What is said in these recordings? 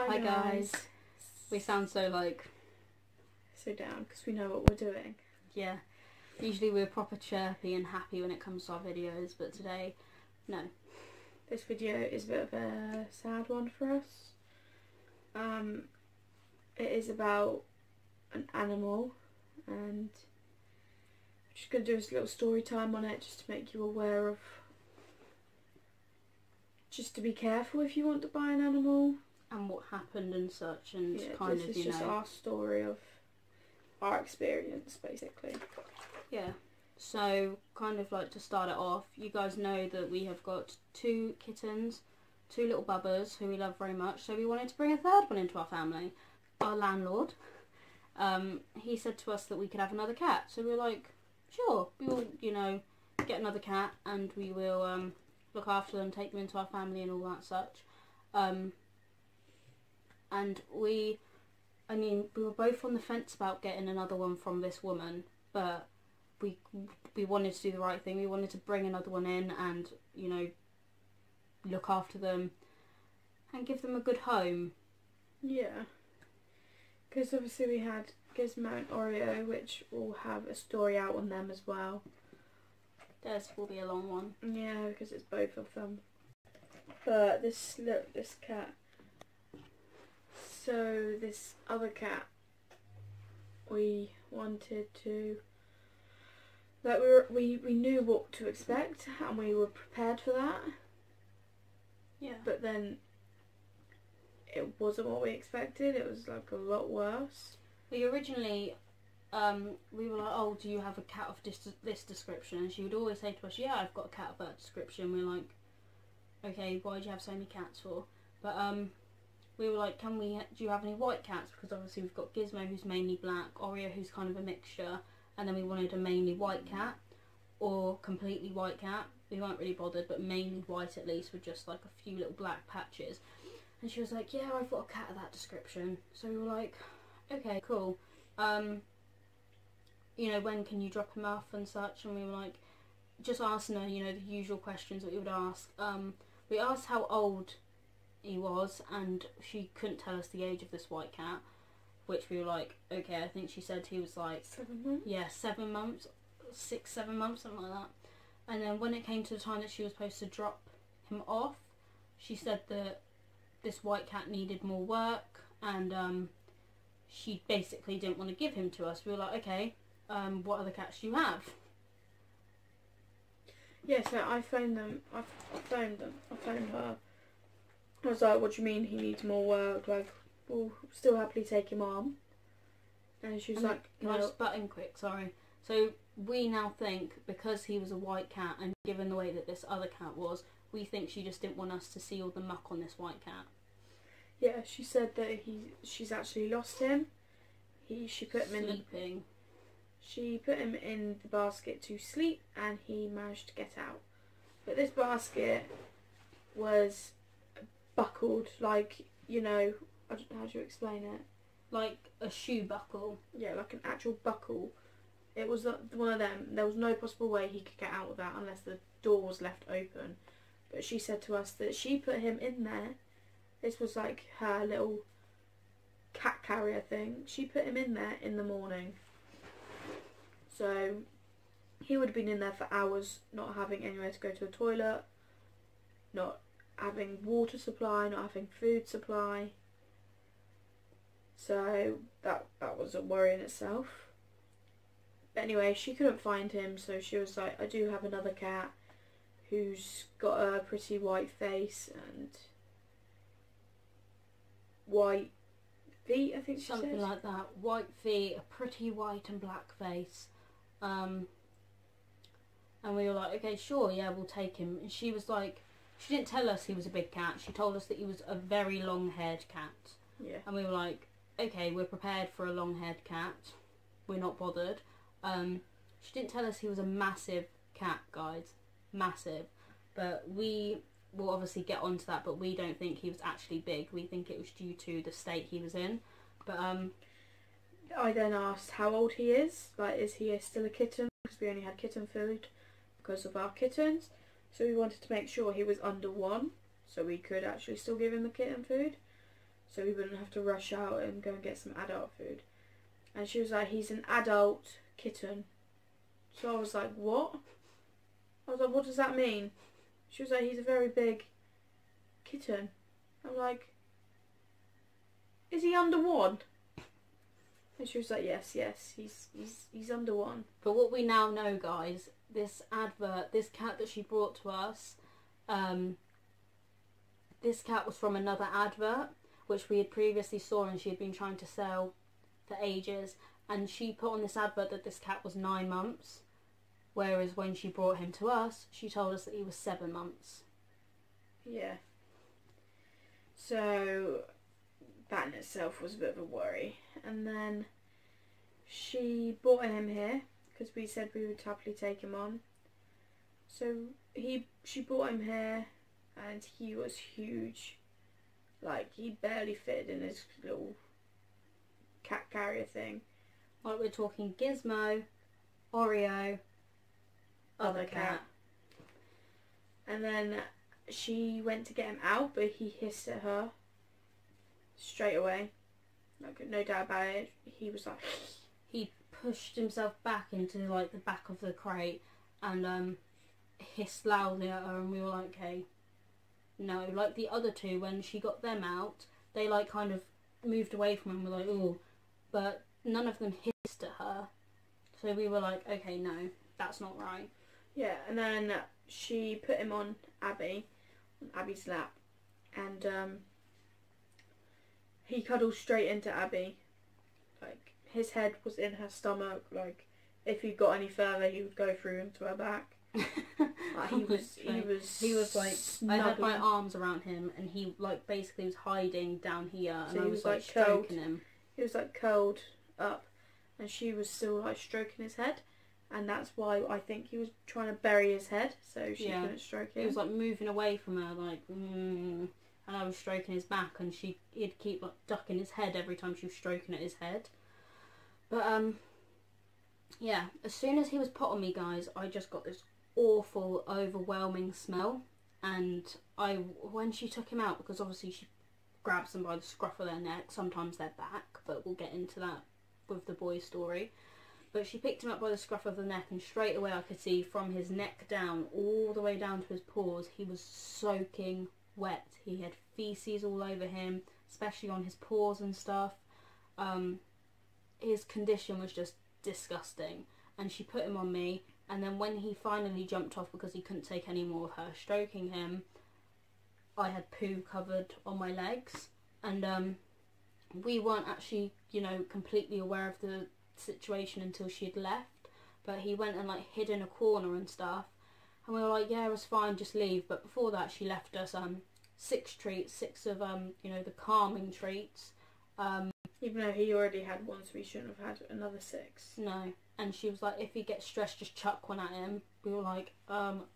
Hi guys. We sound so so down because we know what we're doing. Yeah. Usually we're proper chirpy and happy when it comes to our videos, but today, no. This video is a bit of a sad one for us. It is about an animal, and I'm just going to do a little story time on it just to make you aware of, just to be careful if you want to buy an animal. And what happened and such, and yeah, kind of, this is just our story of our experience, basically. Yeah. So, kind of like to start it off, you guys know that we have got 2 kittens, 2 little bubbers who we love very much, so we wanted to bring a third one into our family. Our landlord, he said to us that we could have another cat, so we were like, sure, we will, get another cat and we will look after them, take them into our family and all that such. And we were both on the fence about getting another one from this woman, but we wanted to do the right thing. We wanted to bring another one in and, look after them and give them a good home. Yeah. Because obviously we had Gizmo and Oreo, which will have a story out on them as well. Theirs will be a long one. Yeah, because it's both of them. But this cat. So this other cat, we wanted to, we knew what to expect and we were prepared for that. Yeah. But then it wasn't what we expected. It was like a lot worse. We originally, we were like, oh, do you have a cat of this description? And she would always say to us, yeah, I've got a cat of that description. We're like, okay, why do you have so many cats for? But we were like, do you have any white cats? Because obviously we've got Gizmo, who's mainly black, Oreo, who's kind of a mixture, and then we wanted a mainly white cat or completely white cat. We weren't really bothered, but mainly white at least, with just like a few little black patches. And she was like, yeah, I've got a cat of that description. So we were like, okay, cool. When can you drop him off and such? And we were like, just asking her, the usual questions that we would ask. We asked how old he was, and she couldn't tell us the age of this white cat, which we were like, okay, I think she said he was like 7 months? Yeah, 7 months, 6, 7 months, something like that. And then when it came to the time that she was supposed to drop him off, she said that this white cat needed more work, and she basically didn't want to give him to us. We were like, okay, what other cats do you have? Yeah, so I phoned them. I phoned her. I was like, what do you mean he needs more work? Like, we'll still happily take him on. And she was like, no. Can I just butt in quick, sorry. So we now think, because he was a white cat, and given the way that this other cat was, we think she just didn't want us to see all the muck on this white cat. Yeah, she said that she's actually lost him. She put him sleeping. She put him in the basket to sleep, and he managed to get out. But this basket was buckled, like, how do you explain it? Like a shoe buckle. Yeah, like an actual buckle. It was one of them. There was no possible way he could get out of that unless the door was left open. But she said to us that she put him in there. This was like her little cat carrier thing. She put him in there in the morning. So he would have been in there for hours, not having anywhere to go to the toilet, not having water supply, not having food supply. So that was a worry in itself. But anyway, she couldn't find him, so she was like, I do have another cat who's got a pretty white face and white feet, I think she said. Something like that. White feet, a pretty white and black face. And we were like, okay, sure, yeah, we'll take him. And she was like, she didn't tell us he was a big cat. She told us that he was a very long-haired cat. Yeah. And we were like, okay, we're prepared for a long-haired cat. We're not bothered. She didn't tell us he was a massive cat, guys. Massive. But we will obviously get onto that, but we don't think he was actually big. We think it was due to the state he was in. But I then asked how old he is. Like, is he still a kitten? Because we only had kitten food because of our kittens. So we wanted to make sure he was under 1, so we could actually still give him the kitten food. so we wouldn't have to rush out and go and get some adult food. And she was like, he's an adult kitten. So I was like, what? I was like, what does that mean? She was like, he's a very big kitten. I'm like, is he under 1? And she was like, yes, he's under 1. But what we now know, guys, this cat that she brought to us, this cat was from another advert, which we had previously saw and she had been trying to sell for ages. And she put on this advert that this cat was 9 months. Whereas when she brought him to us, she told us that he was 7 months. Yeah. So that in itself was a bit of a worry. And then she brought him here because we said we would happily take him on. So she brought him here and he was huge. Like, he barely fitted in his little cat carrier thing. Like, we're talking Gizmo, Oreo, other cat. And then she went to get him out, but he hissed at her straight away. Like, no doubt about it. He was like... He pushed himself back into, like, the back of the crate and hissed loudly at her, and we were like, okay, no. Like, the other two, when she got them out, they, like, kind of moved away from him. We're like, ooh. But none of them hissed at her. So we were like, okay, no, that's not right. Yeah, and then she put him on Abby's lap, and he cuddled straight into Abby. Like, his head was in her stomach. Like, if he got any further, he would go through into her back. He was like I had my arms around him, and he like basically was hiding down here, and so I was like stroking him. He was like curled up, and she was still like stroking his head. And that's why I think he was trying to bury his head, so she couldn't stroke him. He was like moving away from her, like, and I was stroking his back, and he'd keep like ducking his head every time she was stroking at his head. But yeah, as soon as he was put on me, guys, I just got this awful, overwhelming smell. And when she took him out, because obviously she grabs them by the scruff of their neck, sometimes their back, but we'll get into that with the boy story. But she picked him up by the scruff of the neck, and straight away I could see from his neck down, all the way down to his paws, he was soaking wet. He had feces all over him, especially on his paws and stuff. His condition was just disgusting. And she put him on me, and then when he finally jumped off because he couldn't take any more of her stroking him, I had poo covered on my legs. And we weren't actually, completely aware of the situation until she had left, but he went and like hid in a corner and stuff, and we were like, yeah, it was fine, just leave. But before that, she left us 6 treats, 6 of the calming treats, even though he already had one, so he shouldn't have had another 6. No. And she was like, if he gets stressed, just chuck one at him. We were like,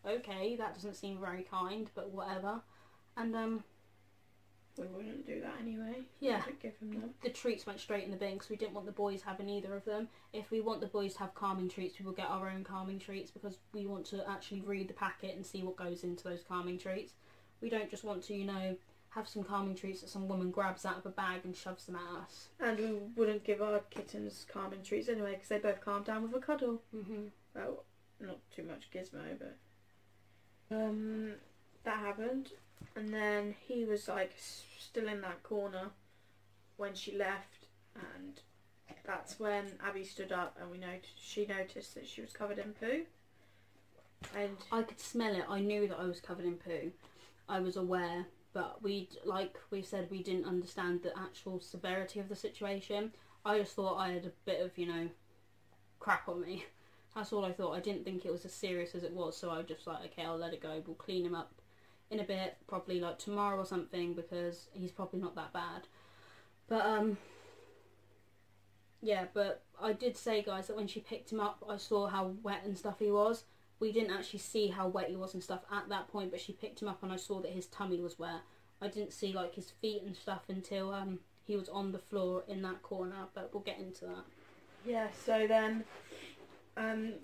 okay, that doesn't seem very kind, but whatever. And we wouldn't do that anyway. Yeah. Give him them. The treats went straight in the bin because we didn't want the boys having either of them. If we want the boys to have calming treats, we will get our own calming treats, because we want to actually read the packet and see what goes into those calming treats. We don't just want to, have some calming treats that some woman grabs out of a bag and shoves them at us. And we wouldn't give our kittens calming treats anyway, because they both calm down with a cuddle. Mm-hmm. Well, not too much Gizmo, but that happened. And then he was like still in that corner when she left, and that's when Abby stood up, and she noticed that she was covered in poo. And I could smell it. I knew that I was covered in poo. I was aware, but like we said, we didn't understand the actual severity of the situation. I just thought I had a bit of, crap on me. That's all I thought. I didn't think it was as serious as it was, so I was just like, okay, I'll let it go. We'll clean him up in a bit, probably like tomorrow or something, because he's probably not that bad. But yeah, but I did say, guys, that when she picked him up, I saw how wet and stuff he was. We didn't actually see how wet he was and stuff at that point, but she picked him up and I saw that his tummy was wet. I didn't see like his feet and stuff until he was on the floor in that corner, but we'll get into that. Yeah, so then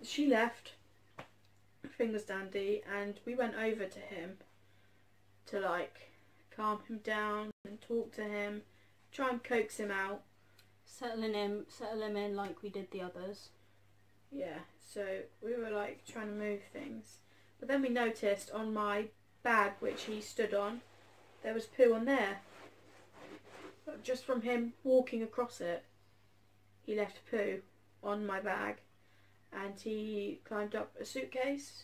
she left, thing was dandy, and we went over to him to like calm him down and talk to him, try and coax him out. Settle him in like we did the others. Yeah, so we were like trying to move things. But then we noticed on my bag, which he stood on, there was poo on there. But just from him walking across it, he left poo on my bag. And he climbed up a suitcase.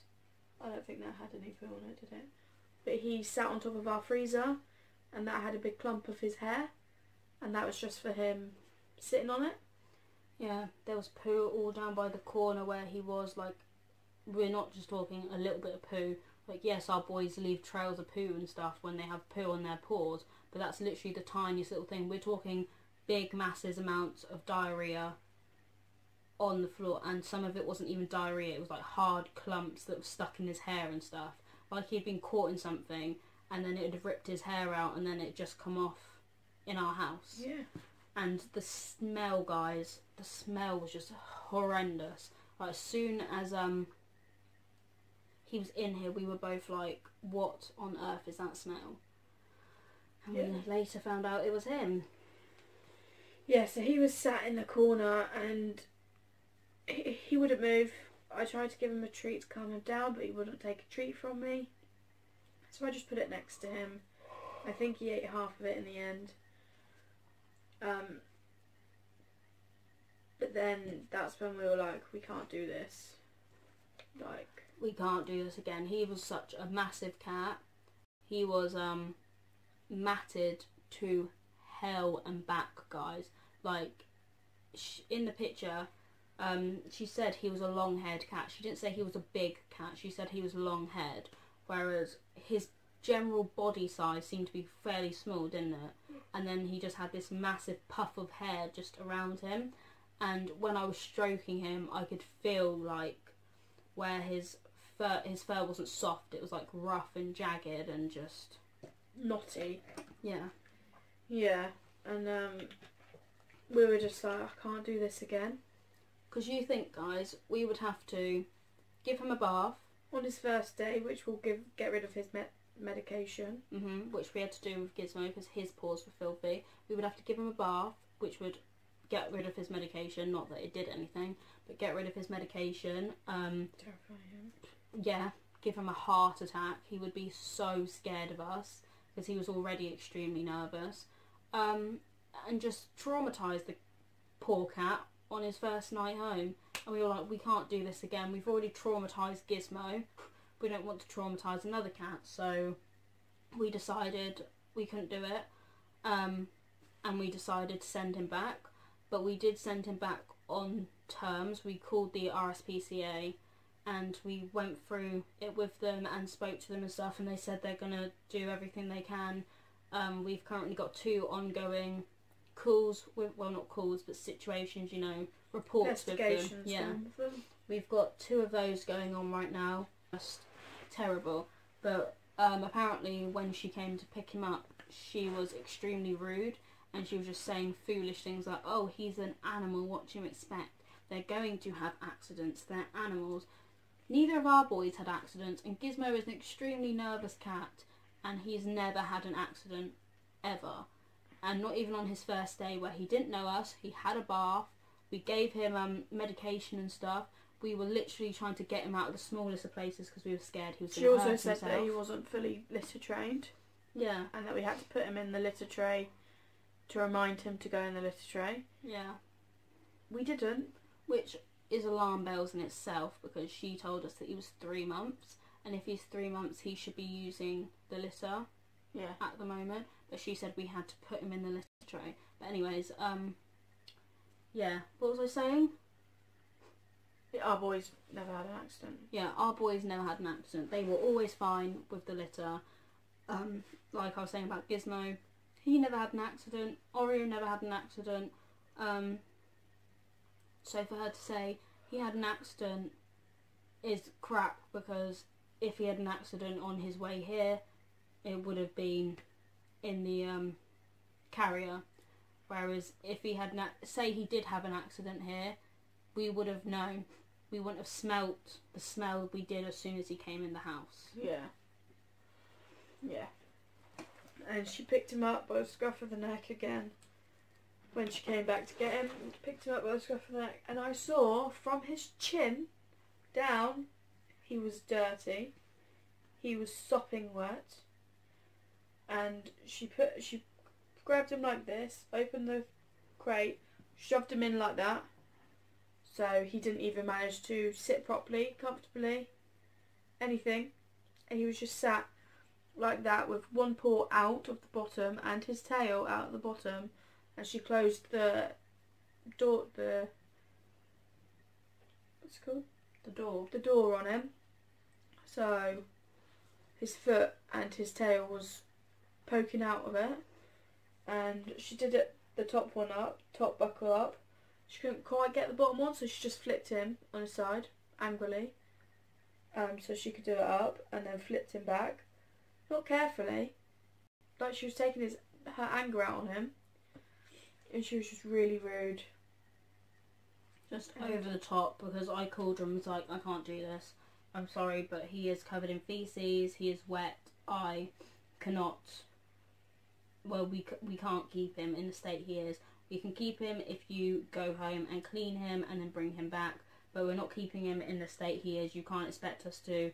I don't think that had any poo on it, did it? But he sat on top of our freezer, and that had a big clump of his hair. And that was just for him sitting on it. Yeah, there was poo all down by the corner where he was. Like, we're not just talking a little bit of poo. Like, yes, our boys leave trails of poo and stuff when they have poo on their paws, but that's literally the tiniest little thing. We're talking big, massive amounts of diarrhea on the floor, and some of it wasn't even diarrhea. It was like hard clumps that were stuck in his hair and stuff. Like he'd been caught in something, and then it would have ripped his hair out, and then it just come off in our house. Yeah. And the smell, guys, the smell was just horrendous. Like, as soon as he was in here, we were both like, what on earth is that smell? And we later found out it was him. Yeah, so he was sat in the corner and he wouldn't move. I tried to give him a treat to calm him down, but he wouldn't take a treat from me. So I just put it next to him. I think he ate half of it in the end. But then that's when we were like, we can't do this. Like, we can't do this again. He was such a massive cat. He was matted to hell and back, guys. Like, in the picture, she said he was a long-haired cat. She didn't say he was a big cat. She said he was long-haired, whereas his general body size seemed to be fairly small, didn't it? And then he just had this massive puff of hair just around him. And when I was stroking him, I could feel like where his fur wasn't soft, it was like rough and jagged and just knotty. Yeah. Yeah, and we were just like, I can't do this again. Because you think, guys, we would have to give him a bath on his first day, which will get rid of his medication. Which we had to do with Gizmo because his paws were filthy. We would have to give him a bath, which would get rid of his medication. Not that it did anything, but get rid of his medication. Terrify him. Yeah, give him a heart attack. He would be so scared of us because he was already extremely nervous. And just traumatise the poor cat on his first night home. And we were like, we can't do this again. We've already traumatised Gizmo. We don't want to traumatise another cat. So we decided we couldn't do it. And we decided to send him back. But we did send him back on terms. We called the RSPCA and we went through it with them and spoke to them and stuff, and they said they're going to do everything they can. We've currently got 2 ongoing calls, well, not calls, but situations, you know, reports with them. Yeah. With them. We've got 2 of those going on right now. Just terrible. But apparently when she came to pick him up, she was extremely rude, and she was just saying foolish things like, oh, he's an animal, what do you expect? They're going to have accidents, they're animals. Neither of our boys had accidents, and Gizmo is an extremely nervous cat, and he's never had an accident, ever. And not even on his first day where he didn't know us. He had a bath, we gave him medication and stuff. We were literally trying to get him out of the smallest of places because we were scared he was going to hurt himself. She also said that he wasn't fully litter trained. Yeah. And that we had to put him in the litter tray to remind him to go in the litter tray. Yeah. We didn't. Which is alarm bells in itself, because she told us that he was 3 months, and if he's 3 months he should be using the litter at the moment, but she said we had to put him in the litter tray. But anyways, yeah, what was I saying? Our boys never had an accident. Yeah, our boys never had an accident. They were always fine with the litter. Like I was saying about Gizmo, he never had an accident. Oreo never had an accident. So for her to say he had an accident is crap, because if he had an accident on his way here, it would have been in the carrier. Whereas if he had, say he did have an accident here, we would have known. We wouldn't have smelt the smell we did as soon as he came in the house. Yeah. Yeah. And she picked him up by the scruff of the neck again. when she came back to get him, picked him up by the scruff of the neck, and I saw from his chin down, he was dirty. He was sopping wet, and she grabbed him like this, opened the crate, shoved him in like that, so he didn't even manage to sit properly, comfortably, anything, and he was just sat like that with one paw out of the bottom and his tail out of the bottom, and she closed the door, what's it called? The door on him, so his foot and his tail was poking out of it, and she did it, the top buckle up. She couldn't quite get the bottom one, so she just flipped him on his side angrily, so she could do it up, and then flipped him back, not carefully, like she was taking her anger out on him, and she was just really rude. Just over the top, because I called her and was like, I can't do this. I'm sorry, but he is covered in feces, he is wet, I cannot, well, we can't keep him in the state he is. We can keep him if you go home and clean him and then bring him back, but we're not keeping him in the state he is. You can't expect us to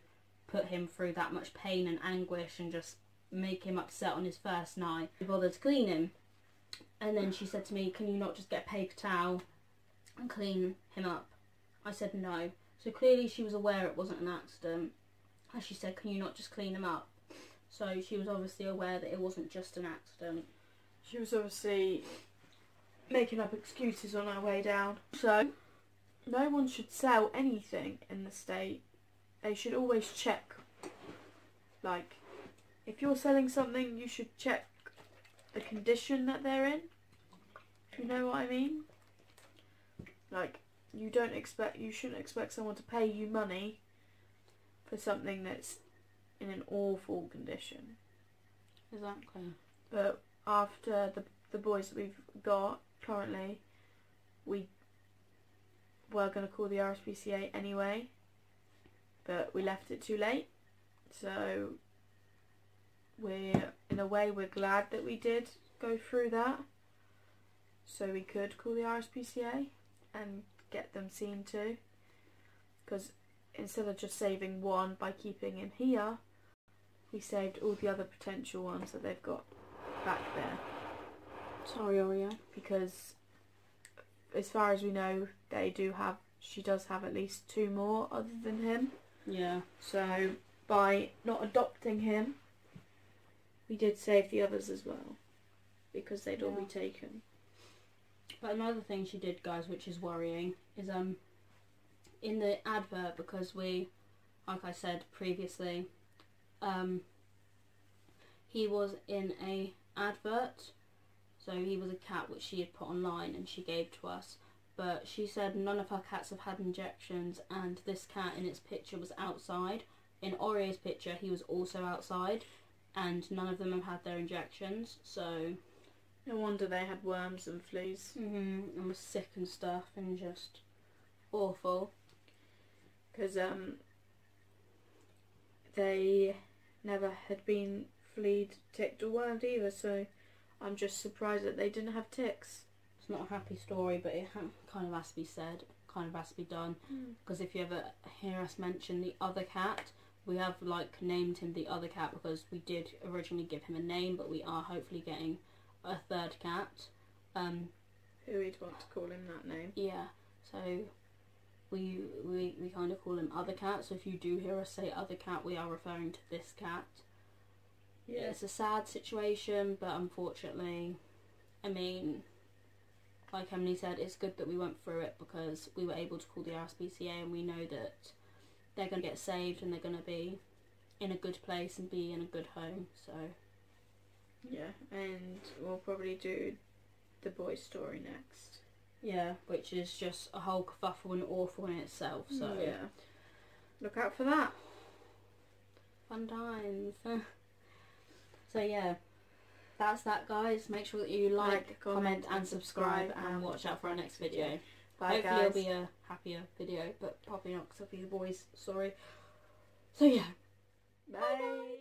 put him through that much pain and anguish and just make him upset on his first night. We bothered to clean him. And then she said to me, can you not just get a paper towel and clean him up? I said no. So clearly she was aware it wasn't an accident. And she said, can you not just clean him up? So she was obviously aware that it wasn't just an accident. She was obviously making up excuses on her way down. So no one should sell anything in the state. They should always check. Like, if you're selling something, you should check the condition that they're in. If you know what I mean? Like, you shouldn't expect someone to pay you money for something that's in an awful condition. Exactly. But after the boys that we've got currently, we were going to call the RSPCA anyway, but we left it too late. So in a way we're glad that we did go through that, so we could call the RSPCA and get them seen to, because instead of just saving one by keeping him here, we saved all the other potential ones that they've got back there. Sorry, Oreo. Because as far as we know, she does have at least 2 more other than him. Yeah. So by not adopting him, we did save the others as well, because they'd all be taken. But another thing she did, guys, which is worrying, is in the advert, because we, like I said previously, he was in a advert, so he was a cat which she had put online and she gave to us, but she said none of her cats have had injections, and this cat in its picture was outside. In Oreo's picture he was also outside, and none of them have had their injections, so no wonder they had worms and fleas. And was sick and stuff, and just awful. Because they never had been flea'd, ticked or wormed either, so I'm just surprised that they didn't have ticks. It's not a happy story, but it kind of has to be said, kind of has to be done. Because if you ever hear us mention the other cat, we have like named him the other cat because we did originally give him a name, but we are hopefully getting a 3rd cat. Who we'd want to call him that name. Yeah, so we kind of call him Other Cat, so if you do hear us say Other Cat, we are referring to this cat. Yeah. It's a sad situation, but unfortunately, I mean, like Emily said, it's good that we went through it because we were able to call the RSPCA, and we know that they're going to get saved and they're going to be in a good place and be in a good home, so. Yeah, and we'll probably do the boy story next. Yeah, which is just a whole kerfuffle and awful in itself, so. Yeah. Look out for that. Fun times. So yeah, that's that, guys. Make sure that you like, comment and subscribe, and watch out for our next video. Bye, Hopefully guys. it'll be a happier video, but probably not because I'll be the boys, sorry. So yeah. Bye.